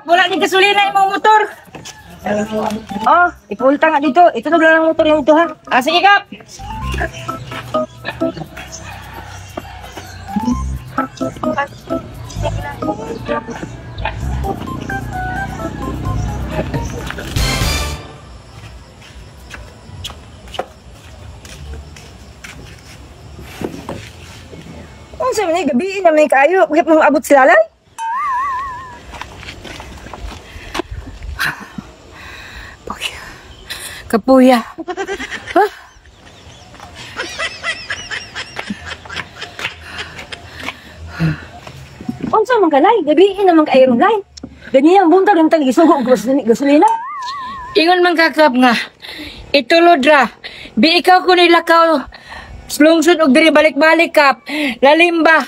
wala din gasolina yung mga motor. Oh, ipunta nga dito. Ito na lang ang motor yung ito ha. Ah, sige Kap. Kung sa mga gabi naman kayo, bakit mo abot sila lang? Kapuya. Huh? Unsa man kalay, gabi naman ka iron line. Ganyan buntag ng tagi sugo og gasolina. Ingon man kakap nga. Itulod ra. Bi ikaw ko nilakaw. Slungsod og diri balik-balik kap. Lalimba.